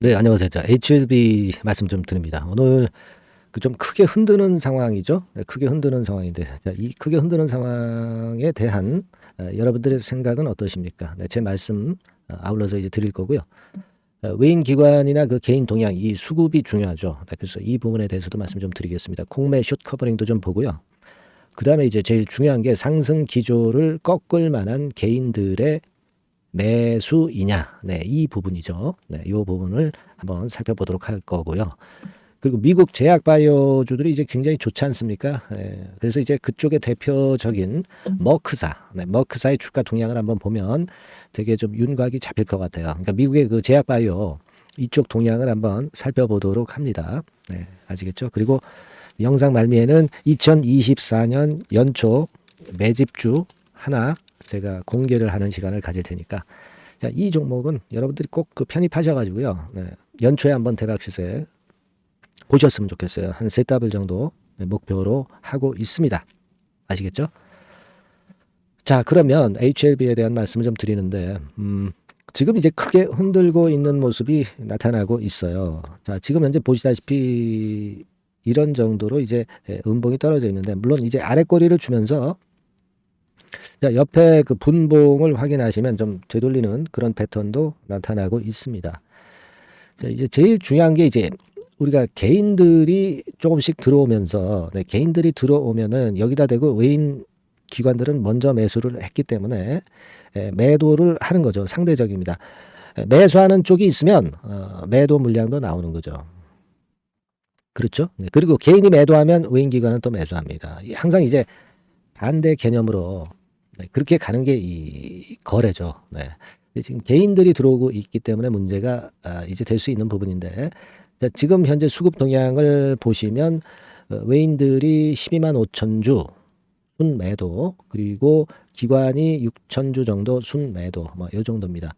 네, 안녕하세요. 자, HLB 말씀 좀 드립니다. 오늘 그 좀 크게 흔드는 상황이죠. 네, 크게 흔드는 상황인데, 자, 이 크게 흔드는 상황에 대한 여러분들의 생각은 어떠십니까? 네, 제 말씀 아울러서 이제 드릴 거고요. 외인 기관이나 그 개인 동향, 이 수급이 중요하죠. 네, 그래서 이 부분에 대해서도 말씀 좀 드리겠습니다. 공매 숏 커버링도 좀 보고요. 그 다음에 이제 제일 중요한 게 상승 기조를 꺾을 만한 개인들의 매수이냐. 네, 이 부분이죠. 네, 이 부분을 한번 살펴보도록 할 거고요. 그리고 미국 제약 바이오주들이 이제 굉장히 좋지 않습니까? 그래서 이제 그쪽의 대표적인 머크사, 네, 머크사의 주가 동향을 한번 보면 되게 좀 윤곽이 잡힐 것 같아요. 그러니까 미국의 그 제약 바이오 이쪽 동향을 한번 살펴보도록 합니다. 네, 아시겠죠? 그리고 영상 말미에는 2024년 연초 매집주 하나 제가 공개를 하는 시간을 가질 테니까, 자, 이 종목은 여러분들이 꼭 그 편입하셔가지고요. 네, 연초에 한번 대박 시세 보셨으면 좋겠어요. 한 세 더블 정도 목표로 하고 있습니다. 아시겠죠? 자, 그러면 HLB에 대한 말씀을 좀 드리는데, 지금 이제 크게 흔들고 있는 모습이 나타나고 있어요. 자, 지금 현재 보시다시피 이런 정도로 이제 음봉이 떨어져 있는데, 물론 이제 아래 꼬리를 주면서, 자, 옆에 그 분봉을 확인하시면 좀 되돌리는 그런 패턴도 나타나고 있습니다. 자, 이제 제일 중요한 게 이제 우리가 개인들이 조금씩 들어오면서, 네, 개인들이 들어오면은 여기다 대고 외인 기관들은 먼저 매수를 했기 때문에 매도를 하는 거죠. 상대적입니다. 매수하는 쪽이 있으면 매도 물량도 나오는 거죠. 그렇죠? 네, 그리고 개인이 매도하면 외인 기관은 또 매수합니다. 항상 이제 반대 개념으로, 네, 그렇게 가는 게 이 거래죠. 네. 근데 지금 개인들이 들어오고 있기 때문에 문제가 이제 될 수 있는 부분인데, 자, 지금 현재 수급 동향을 보시면 외인들이 12만 5천 주 순매도, 그리고 기관이 6천 주 정도 순매도, 뭐 이 정도입니다.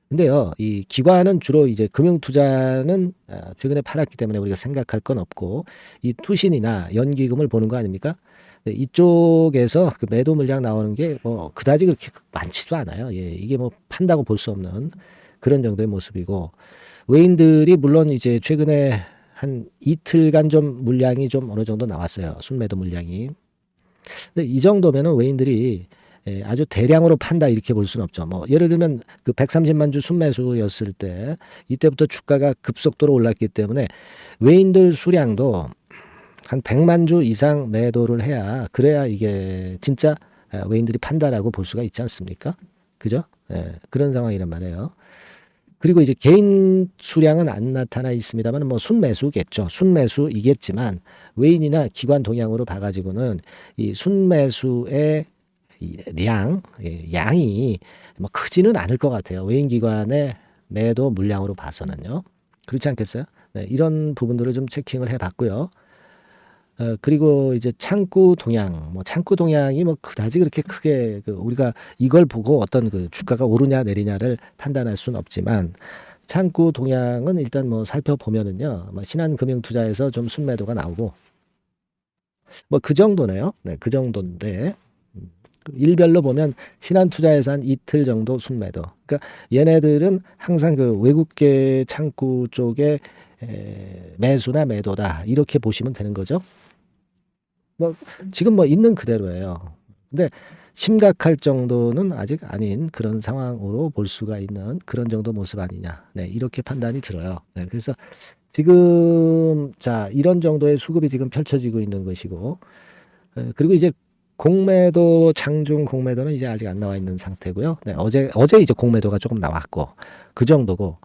근데요, 이 기관은 주로 이제 금융투자는 최근에 팔았기 때문에 우리가 생각할 건 없고, 이 투신이나 연기금을 보는 거 아닙니까? 네, 이쪽에서 그 매도 물량 나오는 게 뭐 그다지 그렇게 많지도 않아요. 예, 이게 뭐 판다고 볼 수 없는 그런 정도의 모습이고, 외인들이 물론 이제 최근에 한 이틀간 좀 물량이 좀 어느 정도 나왔어요. 순매도 물량이. 근데 이 정도면은 외인들이 아주 대량으로 판다 이렇게 볼 수는 없죠. 뭐 예를 들면 그 130만 주 순매수였을 때 이때부터 주가가 급속도로 올랐기 때문에 외인들 수량도 한 100만 주 이상 매도를 해야, 그래야 이게 진짜 외인들이 판다라고 볼 수가 있지 않습니까? 그죠? 그런 상황이란 말이에요. 그리고 이제 개인 수량은 안 나타나 있습니다만 뭐 순매수겠죠. 순매수이겠지만 외인이나 기관 동향으로 봐가지고는 이 순매수의 이 양이 뭐 크지는 않을 것 같아요. 외인 기관의 매도 물량으로 봐서는요. 그렇지 않겠어요? 네, 이런 부분들을 좀 체킹을 해봤고요. 그리고 이제 창구 동향, 뭐 창구 동향이 뭐 그다지 그렇게 크게 그 우리가 이걸 보고 어떤 그 주가가 오르냐 내리냐를 판단할 수는 없지만, 창구 동향은 일단 뭐 살펴보면은요, 뭐 신한금융투자에서 좀 순매도가 나오고, 뭐 그 정도네요. 네, 그 정도인데, 그 일별로 보면 신한투자에서 한 이틀 정도 순매도. 그러니까 얘네들은 항상 그 외국계 창구 쪽에 매수나 매도다 이렇게 보시면 되는 거죠. 뭐 지금 뭐 있는 그대로예요. 근데 심각할 정도는 아직 아닌 그런 상황으로 볼 수가 있는 그런 정도 모습 아니냐. 네, 이렇게 판단이 들어요. 네, 그래서 지금 자, 이런 정도의 수급이 지금 펼쳐지고 있는 것이고, 그리고 이제 공매도, 장중 공매도는 이제 아직 안 나와 있는 상태고요. 네, 어제 이제 공매도가 조금 나왔고 그 정도고,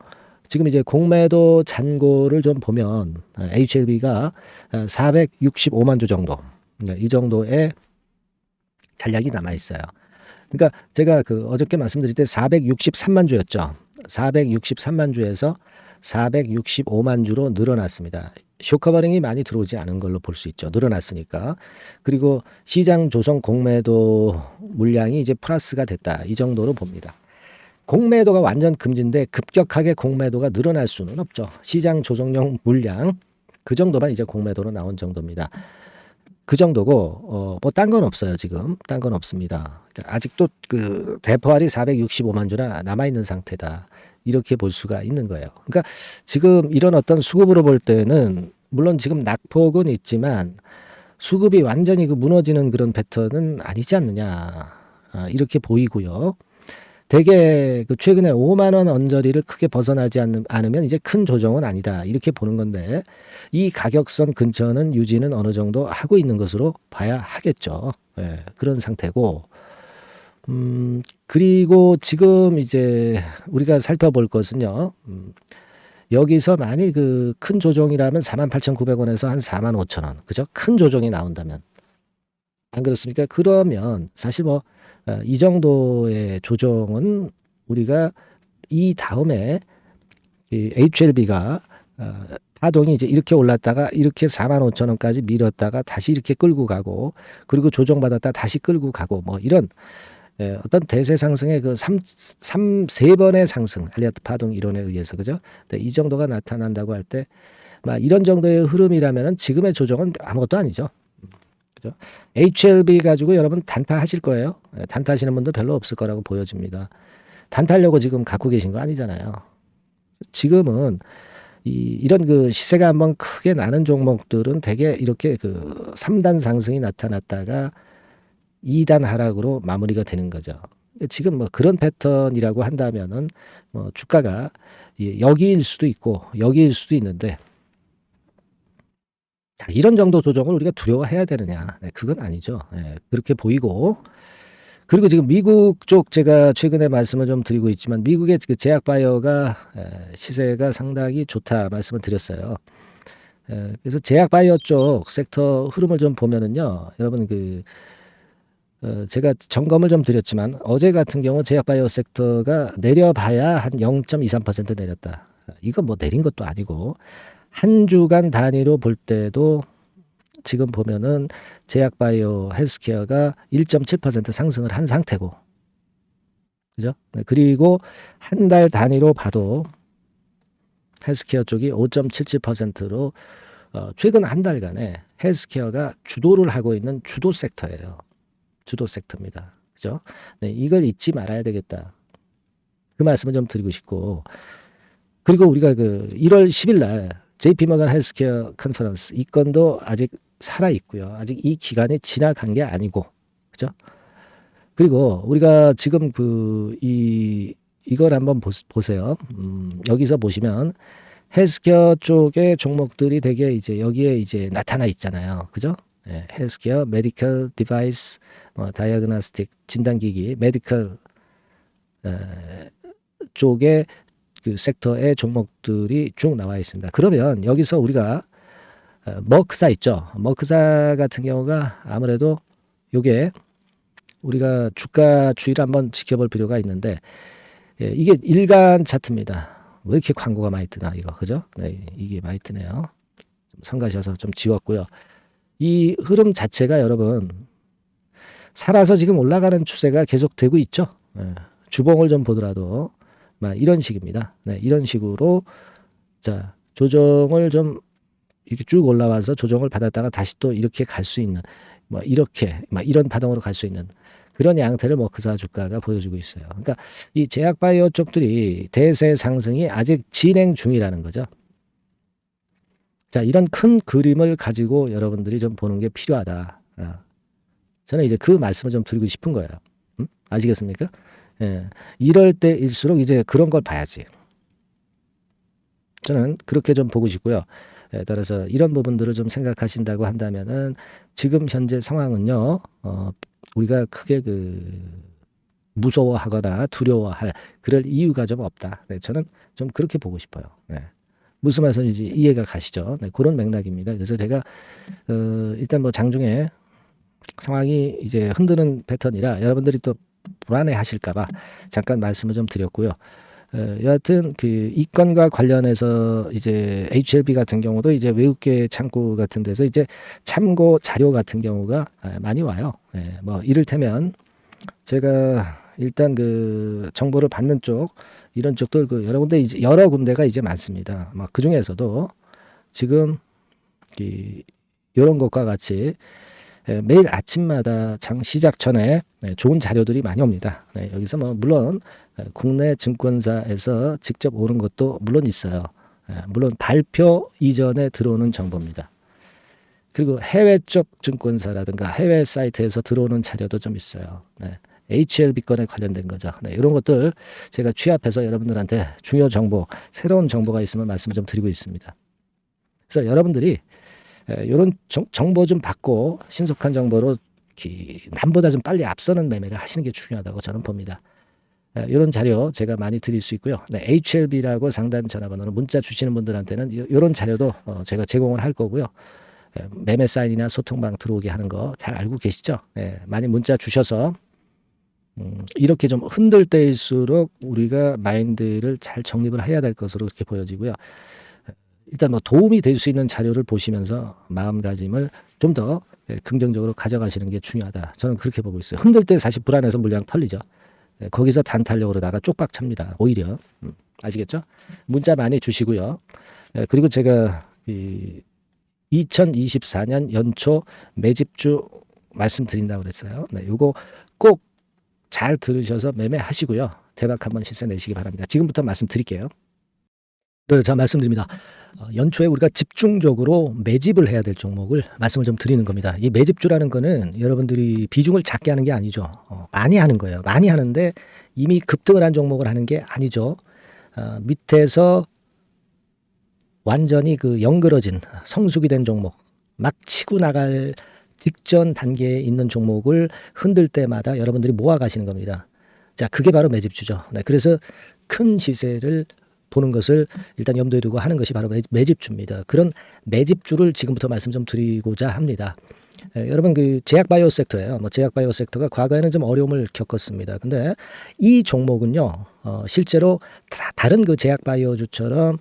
지금 이제 공매도 잔고를 좀 보면 HLB가 465만 주 정도, 네, 이 정도의 잔량이 남아 있어요. 그러니까 제가 그 어저께 말씀드릴 때 463만 주였죠. 463만 주에서 465만 주로 늘어났습니다. 쇼커버링이 많이 들어오지 않은 걸로 볼 수 있죠. 늘어났으니까. 그리고 시장 조성 공매도 물량이 이제 플러스가 됐다, 이 정도로 봅니다. 공매도가 완전 금지인데 급격하게 공매도가 늘어날 수는 없죠. 시장 조정용 물량 그 정도만 이제 공매도로 나온 정도입니다. 그 정도고, 뭐 딴 건 없어요. 지금 딴 건 없습니다. 그러니까 아직도 그 대포알이 465만 주나 남아 있는 상태다. 이렇게 볼 수가 있는 거예요. 그러니까 지금 이런 어떤 수급으로 볼 때는 물론 지금 낙폭은 있지만 수급이 완전히 그 무너지는 그런 패턴은 아니지 않느냐. 이렇게 보이고요. 대개 그 최근에 5만 원 언저리를 크게 벗어나지 않으면 이제 큰 조정은 아니다. 이렇게 보는 건데 이 가격선 근처는 유지는 어느 정도 하고 있는 것으로 봐야 하겠죠. 예, 그런 상태고 그리고 지금 이제 우리가 살펴볼 것은요. 여기서 만일 그 큰 조정이라면 48,900원에서 한 45,000원. 그죠? 큰 조정이 나온다면. 안 그렇습니까? 그러면 사실 뭐 이 정도의 조정은 우리가 이 다음에 HLB가 파동이 이제 이렇게 올랐다가 이렇게 45,000원까지 밀었다가 다시 이렇게 끌고 가고 그리고 조정받았다 다시 끌고 가고 뭐 이런 어떤 대세 상승의 그 세 번의 상승, 엘리어트 파동 이론에 의해서 그죠? 이 정도가 나타난다고 할 때, 이런 정도의 흐름이라면은 지금의 조정은 아무것도 아니죠. 그죠? HLB 가지고 여러분 단타하실 거예요. 단타하시는 분도 별로 없을 거라고 보여집니다. 단타하려고 지금 갖고 계신 거 아니잖아요. 지금은 이런 그 시세가 한번 크게 나는 종목들은 대개 이렇게 그 3단 상승이 나타났다가 2단 하락으로 마무리가 되는 거죠. 지금 뭐 그런 패턴이라고 한다면은 뭐 주가가 여기일 수도 있고 여기일 수도 있는데 이런 정도 조정을 우리가 두려워해야 되느냐? 그건 아니죠. 그렇게 보이고 그리고 지금 미국 쪽 제가 최근에 말씀을 좀 드리고 있지만 미국의 그 제약 바이오가 시세가 상당히 좋다 말씀을 드렸어요. 그래서 제약 바이오 쪽 섹터 흐름을 좀 보면은요, 여러분 제가 점검을 좀 드렸지만 어제 같은 경우 제약바이오 섹터가 내려봐야 한 0.23% 내렸다. 이건 뭐 내린 것도 아니고 한 주간 단위로 볼 때도 지금 보면은 제약바이오 헬스케어가 1.7% 상승을 한 상태고, 그죠? 그리고 한 달 단위로 봐도 헬스케어 쪽이 5.77%로 최근 한 달간에 헬스케어가 주도를 하고 있는 주도 섹터예요. 주도 섹터입니다. 그죠? 네, 이걸 잊지 말아야 되겠다. 그 말씀을 좀 드리고 싶고. 그리고 우리가 그 1월 10일 날 JP 모건 헬스케어 컨퍼런스 이 건도 아직 살아 있고요. 아직 이 기간이 지나간 게 아니고. 그죠? 그리고 우리가 지금 이걸 한번 보세요. 여기서 보시면 헬스케어 쪽의 종목들이 되게 이제 여기에 이제 나타나 있잖아요. 그죠? 네, 헬스케어, 메디컬 디바이스, 다이어그노스틱 진단기기, 메디컬 쪽의 그 섹터의 종목들이 쭉 나와 있습니다. 그러면 여기서 우리가 머크사 있죠. 머크사 같은 경우가 아무래도 요게 우리가 주가 추이를 한번 지켜볼 필요가 있는데 이게 일간 차트입니다. 왜 이렇게 광고가 많이 뜨나 이거 그죠? 네, 이게 많이 뜨네요. 좀 성가셔서 좀 지웠고요. 이 흐름 자체가 여러분 살아서 지금 올라가는 추세가 계속되고 있죠. 주봉을 좀 보더라도 이런 식입니다. 네, 이런 식으로 자 조정을 좀 이렇게 쭉 올라와서 조정을 받았다가 다시 또 이렇게 갈 수 있는 이렇게 이런 파동으로 갈 수 있는 그런 양태를 머크사 주가가 보여주고 있어요. 그러니까 이 제약바이오 쪽들이 대세 상승이 아직 진행 중이라는 거죠. 자, 이런 큰 그림을 가지고 여러분들이 좀 보는 게 필요하다. 저는 이제 그 말씀을 좀 드리고 싶은 거예요. 아시겠습니까? 이럴 때일수록 이제 그런 걸 봐야지. 저는 그렇게 좀 보고 싶고요. 따라서 이런 부분들을 좀 생각하신다고 한다면은 지금 현재 상황은요, 우리가 크게 무서워하거나 두려워할 그럴 이유가 좀 없다. 네, 저는 좀 그렇게 보고 싶어요. 네. 무슨 말씀인지 이해가 가시죠? 네, 그런 맥락입니다. 그래서 제가 일단 뭐 장중에 상황이 이제 흔드는 패턴이라 여러분들이 또 불안해 하실까봐 잠깐 말씀을 좀 드렸고요. 여하튼 이 건과 관련해서 이제 HLB 같은 경우도 이제 외국계 창구 같은 데서 이제 참고 자료 같은 경우가 많이 와요. 뭐 이를테면 제가 일단 정보를 받는 쪽 이런 쪽들 여러 군데 이제 여러 군데가 이제 많습니다. 그 중에서도 지금 이런 것과 같이 매일 아침마다 장 시작 전에 좋은 자료들이 많이 옵니다. 여기서 뭐 물론 국내 증권사에서 직접 오는 것도 물론 있어요. 물론 발표 이전에 들어오는 정보입니다. 그리고 해외 쪽 증권사라든가 해외 사이트에서 들어오는 자료도 좀 있어요. HLB건에 관련된 거죠. 이런 것들 제가 취합해서 여러분들한테 중요 정보, 새로운 정보가 있으면 말씀을 좀 드리고 있습니다. 그래서 여러분들이 이런 정보 좀 받고 신속한 정보로 남보다 좀 빨리 앞서는 매매를 하시는 게 중요하다고 저는 봅니다. 이런 자료 제가 많이 드릴 수 있고요. HLB라고 상단 전화번호로 문자 주시는 분들한테는 이런 자료도 제가 제공을 할 거고요. 매매 사인이나 소통방 들어오게 하는 거 잘 알고 계시죠? 많이 문자 주셔서 이렇게 좀 흔들 때일수록 우리가 마인드를 잘 정립을 해야 될 것으로 그렇게 보여지고요. 일단 뭐 도움이 될 수 있는 자료를 보시면서 마음가짐을 좀 더 긍정적으로 가져가시는 게 중요하다. 저는 그렇게 보고 있어요. 흔들 때 사실 불안해서 물량 털리죠. 거기서 단탄력으로 나가 쪽박 찹니다. 오히려. 아시겠죠? 문자 많이 주시고요. 그리고 제가 2024년 연초 매집주 말씀드린다고 그랬어요. 요거 꼭 잘 들으셔서 매매하시고요. 대박 한번 실세 내시기 바랍니다. 지금부터 말씀드릴게요. 네, 자 말씀드립니다. 연초에 우리가 집중적으로 매집을 해야 될 종목을 말씀을 좀 드리는 겁니다. 이 매집주라는 거는 여러분들이 비중을 작게 하는 게 아니죠. 많이 하는 거예요. 많이 하는데 이미 급등을 한 종목을 하는 게 아니죠. 밑에서 완전히 그 영그러진 성숙이 된 종목, 막 치고 나갈 직전 단계에 있는 종목을 흔들 때마다 여러분들이 모아 가시는 겁니다. 자, 그게 바로 매집주죠. 그래서 큰 시세를 보는 것을 일단 염두에 두고 하는 것이 바로 매집주입니다. 그런 매집주를 지금부터 말씀 좀 드리고자 합니다. 여러분 그 제약바이오 섹터예요. 제약바이오 섹터가 과거에는 좀 어려움을 겪었습니다. 근데 이 종목은요, 실제로 다른 그 제약바이오주처럼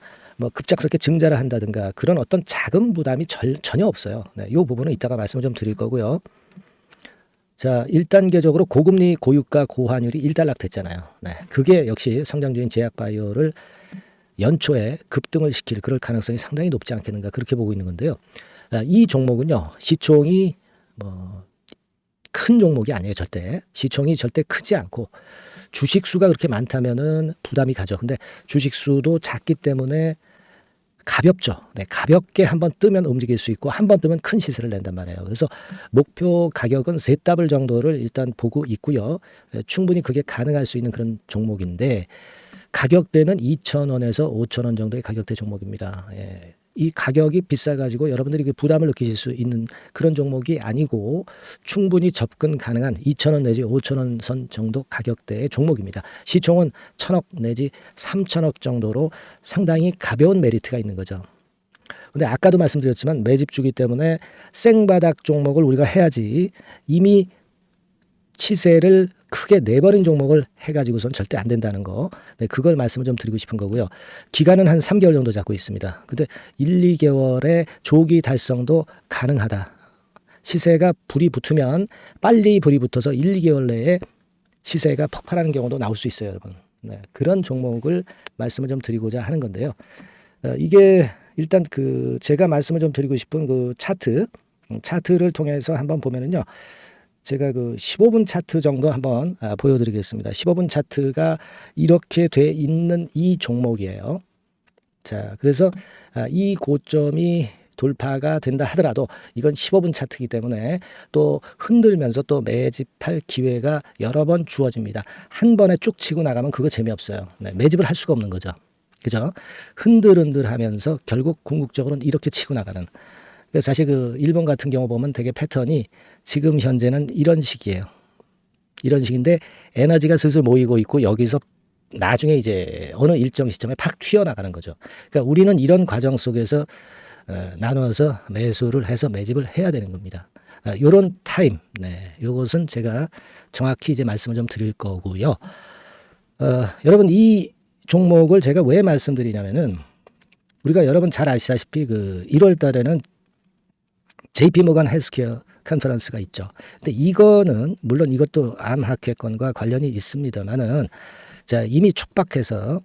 급작스럽게 증자를 한다든가 그런 어떤 자금 부담이 전혀 없어요. 이 부분은 이따가 말씀을 좀 드릴 거고요. 자, 1단계적으로 고금리, 고유가, 고환율이 일단락됐잖아요. 그게 역시 성장주인 제약바이오를 연초에 급등을 시킬 그럴 가능성이 상당히 높지 않겠는가 그렇게 보고 있는 건데요. 이 종목은요, 시총이 큰 종목이 아니에요. 절대. 시총이 절대 크지 않고 주식 수가 그렇게 많다면은 부담이 가죠. 근데 주식 수도 작기 때문에 가볍죠. 가볍게 한번 뜨면 움직일 수 있고 한번 뜨면 큰 시세를 낸단 말이에요. 그래서 목표 가격은 세 더블 정도를 일단 보고 있고요. 충분히 그게 가능할 수 있는 그런 종목인데 가격대는 2,000원에서 5,000원 정도의 가격대 종목입니다. 이 가격이 비싸가지고 여러분들이 그 부담을 느끼실 수 있는 그런 종목이 아니고 충분히 접근 가능한 2,000원 내지 5,000원 선 정도 가격대의 종목입니다. 시총은 1,000억 내지 3,000억 정도로 상당히 가벼운 메리트가 있는 거죠. 근데 아까도 말씀드렸지만 매집주기 때문에 생바닥 종목을 우리가 해야지 이미 시세를 크게 내버린 종목을 해가지고선 절대 안 된다는 거. 그걸 말씀을 좀 드리고 싶은 거고요. 기간은 한 3개월 정도 잡고 있습니다. 근데 1, 2개월의 조기 달성도 가능하다. 시세가 불이 붙으면 빨리 불이 붙어서 1, 2개월 내에 시세가 폭발하는 경우도 나올 수 있어요, 여러분. 그런 종목을 말씀을 좀 드리고자 하는 건데요. 이게 일단 그 제가 말씀을 좀 드리고 싶은 그 차트를 통해서 한번 보면은요. 제가 그 15분 차트 정도 한번 보여드리겠습니다. 15분 차트가 이렇게 돼 있는 이 종목이에요. 자, 그래서 이 고점이 돌파가 된다 하더라도 이건 15분 차트이기 때문에 또 흔들면서 또 매집할 기회가 여러 번 주어집니다. 한 번에 쭉 치고 나가면 그거 재미없어요. 매집을 할 수가 없는 거죠. 그죠? 흔들흔들하면서 결국 궁극적으로는 이렇게 치고 나가는. 사실 그 일본 같은 경우 보면 되게 패턴이 지금 현재는 이런 식이에요. 이런 식인데 에너지가 슬슬 모이고 있고 여기서 나중에 이제 어느 일정 시점에 팍 튀어나가는 거죠. 그러니까 우리는 이런 과정 속에서 나눠서 매수를 해서 매집을 해야 되는 겁니다. 요런 타임, 요것은 제가 정확히 이제 말씀을 좀 드릴 거고요. 여러분 이 종목을 제가 왜 말씀드리냐면은 우리가 여러분 잘 아시다시피 그 1월 달에는 JP 모건 헬스케어 컨퍼런스가 있죠. 근데 이거는 물론 이것도 암 학회권과 관련이 있습니다만은 자 이미 촉박해서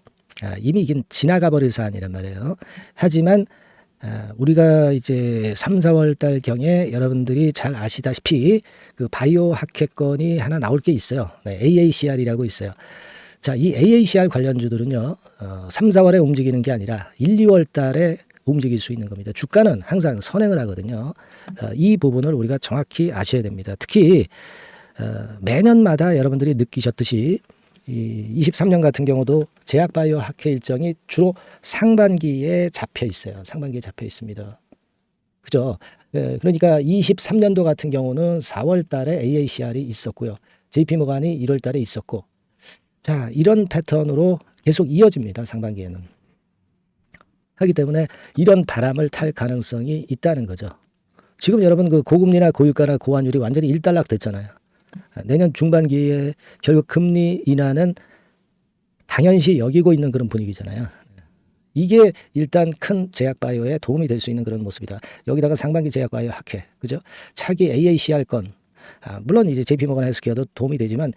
이미 이게 지나가 버릴 사안이란 말이에요. 하지만 우리가 이제 3, 4월 달 경에 여러분들이 잘 아시다시피 그 바이오 하켓건이 하나 나올 게 있어요. 네, AACR이라고 있어요. 자, 이 AACR 관련주들은요, 3, 4월에 움직이는 게 아니라 1, 2월 달에 움직일 수 있는 겁니다. 주가는 항상 선행을 하거든요. 이 부분을 우리가 정확히 아셔야 됩니다. 특히 매년마다 여러분들이 느끼셨듯이 이 23년 같은 경우도 제약바이오 학회 일정이 주로 상반기에 잡혀 있어요. 상반기에 잡혀 있습니다. 그죠? 그러니까 23년도 같은 경우는 4월 달에 AACR이 있었고요. JP모간이 1월 달에 있었고, 자, 이런 패턴으로 계속 이어집니다. 상반기에는. 하기 때문에 이런 바람을 탈 가능성이 있다는 거죠. 지금 여러분 그 고금리나 고유가나 고환율이 완전히 일단락 됐잖아요. 내년 중반기에 결국 금리 인하는 당연시 여기고 있는 그런 분위기잖아요. 이게 일단 큰 제약바이오에 도움이 될 수 있는 그런 모습이다. 여기다가 상반기 제약바이오 학회, 그죠? 차기 AACR 건, 물론 이제 JP모건 헬스케어도 도움이 되지만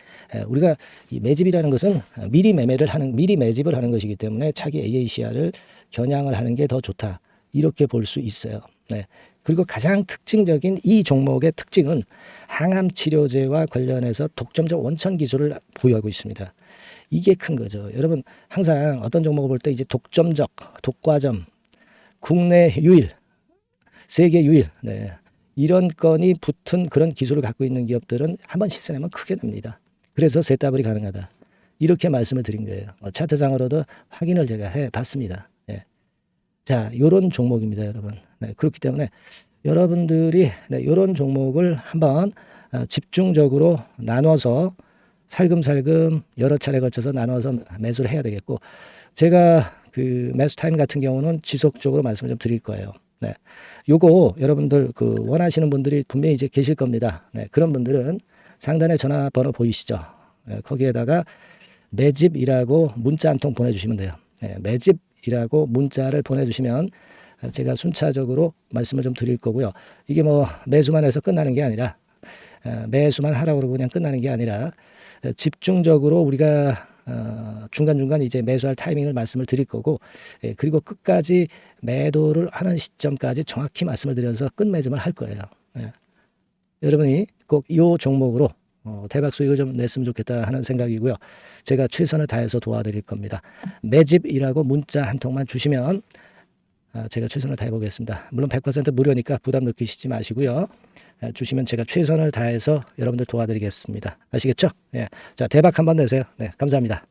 우리가 이 매집이라는 것은 미리 매집을 하는 것이기 때문에 차기 AACR을 겨냥을 하는 게 더 좋다. 이렇게 볼 수 있어요. 네. 그리고 가장 특징적인 이 종목의 특징은 항암 치료제와 관련해서 독점적 원천 기술을 보유하고 있습니다. 이게 큰 거죠. 여러분 항상 어떤 종목을 볼 때 이제 독점적, 독과점, 국내 유일, 세계 유일, 네. 이런 건이 붙은 그런 기술을 갖고 있는 기업들은 한번 시세내면 크게 납니다. 그래서 세더블이 가능하다. 이렇게 말씀을 드린 거예요. 차트상으로도 확인을 제가 해봤습니다. 네. 자, 요런 종목입니다, 여러분. 네, 그렇기 때문에 여러분들이 이런 종목을 한번 집중적으로 나눠서 살금살금 여러 차례 걸쳐서 나눠서 매수를 해야 되겠고, 제가 그 매수 타임 같은 경우는 지속적으로 말씀을 좀 드릴 거예요. 네, 요거 여러분들 그 원하시는 분들이 분명히 이제 계실 겁니다. 네, 그런 분들은 상단에 전화번호 보이시죠? 네, 거기에다가 매집이라고 문자 한 통 보내주시면 돼요. 네, 매집이라고 문자를 보내주시면 제가 순차적으로 말씀을 좀 드릴 거고요. 이게 뭐 매수만 해서 끝나는 게 아니라 매수만 하라고 그러고 그냥 끝나는 게 아니라 집중적으로 우리가 중간중간 이제 매수할 타이밍을 말씀을 드릴 거고, 그리고 끝까지 매도를 하는 시점까지 정확히 말씀을 드려서 끝매짐을 할 거예요. 여러분이 꼭 이 종목으로 대박 수익을 좀 냈으면 좋겠다 하는 생각이고요. 제가 최선을 다해서 도와드릴 겁니다. 매집이라고 문자 한 통만 주시면 제가 최선을 다해 보겠습니다. 물론 100% 무료니까 부담 느끼시지 마시고요. 주시면 제가 최선을 다해서 여러분들 도와드리겠습니다. 아시겠죠? 예. 자, 대박 한번 내세요. 네, 감사합니다.